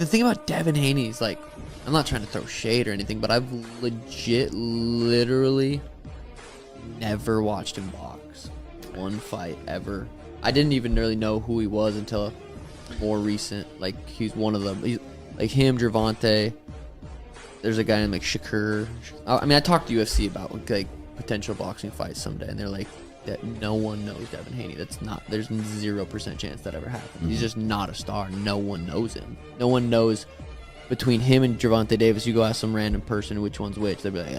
the thing about Devin Haney is, like, I'm not trying to throw shade or anything, but I've literally never watched him box one fight ever. I didn't even really know who he was until more recent. Like, he's one of them. He's, like him, Gervonta. There's a guy named like Shakur. I mean, I talked to UFC about like potential boxing fights someday, and they're like that no one knows Devin Haney. That's not. There's 0% chance that ever happens. He's just not a star. No one knows him. No one knows. Between him and Gervonta Davis, you go ask some random person which one's which. They'll be like,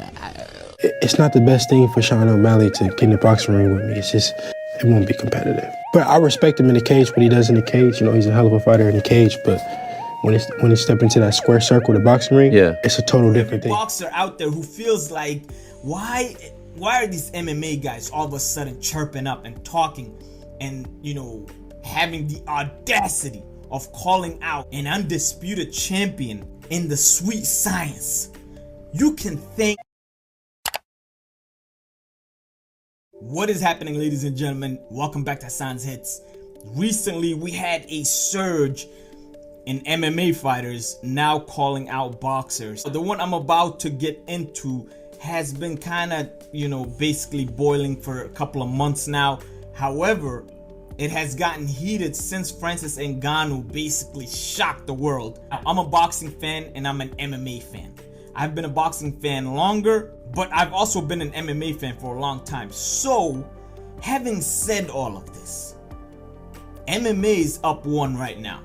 It's not the best thing for Sean O'Malley to get in the boxing ring with me. It's just, it won't be competitive. But I respect him in the cage, what he does in the cage. You know, he's a hell of a fighter in the cage, but when he step into that square circle, the boxing ring, it's a total different thing. Boxer out there who feels like, why are these MMA guys all of a sudden chirping up and talking and, you know, having the audacity of calling out an undisputed champion in the sweet science? You can thank. What is happening, ladies and gentlemen? Welcome back to Hassan's Hits. Recently, we had a surge in MMA fighters now calling out boxers. The one I'm about to get into has been kind of, you know, basically boiling for a couple of months now. However, it has gotten heated since Francis Ngannou basically shocked the world. I'm a boxing fan and I'm an MMA fan. I've been a boxing fan longer, but I've also been an MMA fan for a long time. So, having said all of this, MMA is up 1 right now.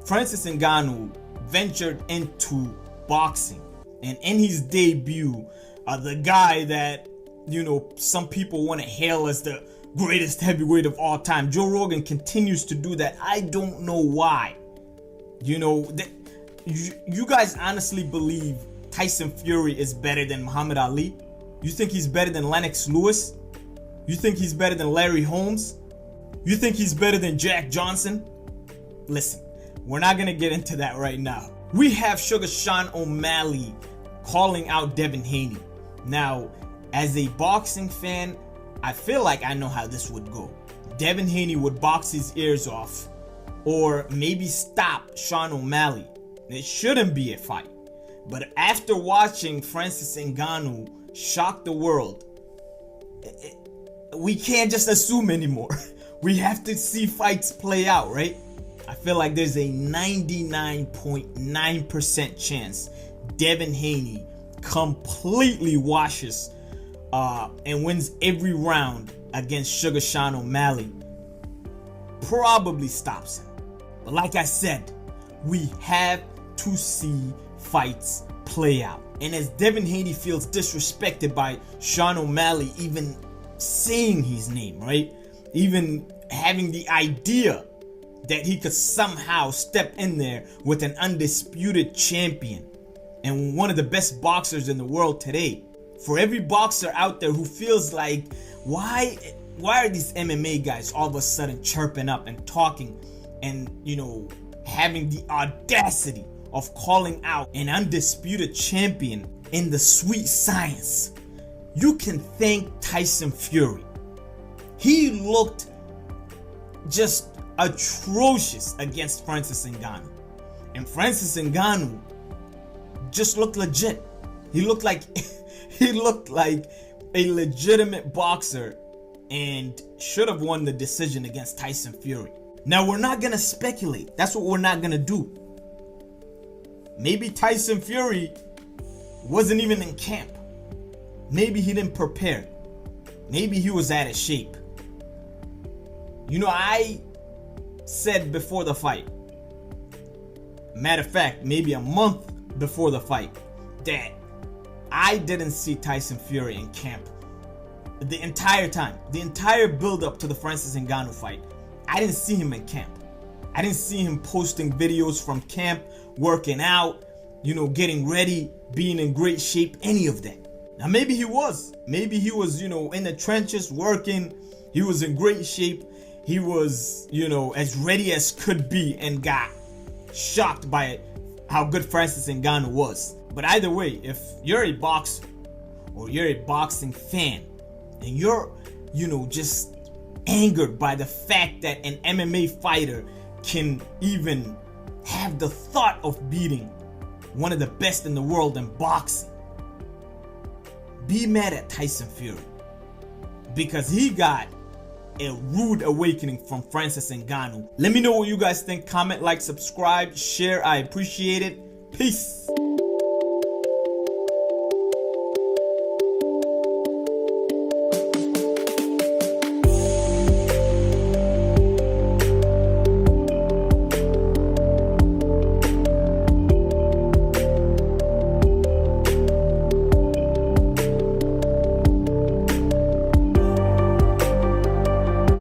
Francis Ngannou ventured into boxing, and in his debut, the guy that, you know, some people want to hail as the greatest heavyweight of all time, Joe Rogan, continues to do that. I don't know why. You know, you guys honestly believe Tyson Fury is better than Muhammad Ali? You think he's better than Lennox Lewis? You think he's better than Larry Holmes? You think he's better than Jack Johnson? Listen, we're not gonna get into that right now. We have Suga Sean O'Malley calling out Devin Haney. Now, as a boxing fan, I feel like I know how this would go. Devin Haney would box his ears off, or maybe stop Sean O'Malley. It shouldn't be a fight. But after watching Francis Ngannou shock the world, we can't just assume anymore. We have to see fights play out, right? I feel like there's a 99.9% chance Devin Haney completely washes and wins every round against Suga Sean O'Malley. Probably stops him. But like I said, we have to see fights play out. And as Devin Haney feels disrespected by Sean O'Malley even saying his name, right? Even having the idea that he could somehow step in there with an undisputed champion and one of the best boxers in the world today. For every boxer out there who feels like, why are these MMA guys all of a sudden chirping up and talking and, you know, having the audacity of calling out an undisputed champion in the sweet science? You can thank Tyson Fury. He looked just atrocious against Francis Ngannou. And Francis Ngannou just looked legit. He looked like a legitimate boxer and should have won the decision against Tyson Fury. Now, we're not gonna speculate. That's what we're not gonna do. Maybe Tyson Fury wasn't even in camp. Maybe he didn't prepare. Maybe he was out of shape. You know, I said before the fight, matter of fact, maybe a month before the fight, that I didn't see Tyson Fury in camp the entire time. The entire build up to the Francis Ngannou fight, I didn't see him in camp. I didn't see him posting videos from camp, working out, you know, getting ready, being in great shape, any of that. Now maybe he was, you know, in the trenches working. He was in great shape. He was, you know, as ready as could be and got shocked by how good Francis Ngannou was. But either way, if you're a boxer or you're a boxing fan and you're, you know, just angered by the fact that an MMA fighter can even have the thought of beating one of the best in the world in boxing, be mad at Tyson Fury because he got a rude awakening from Francis Ngannou. Let me know what you guys think. Comment, like, subscribe, share. I appreciate it. Peace.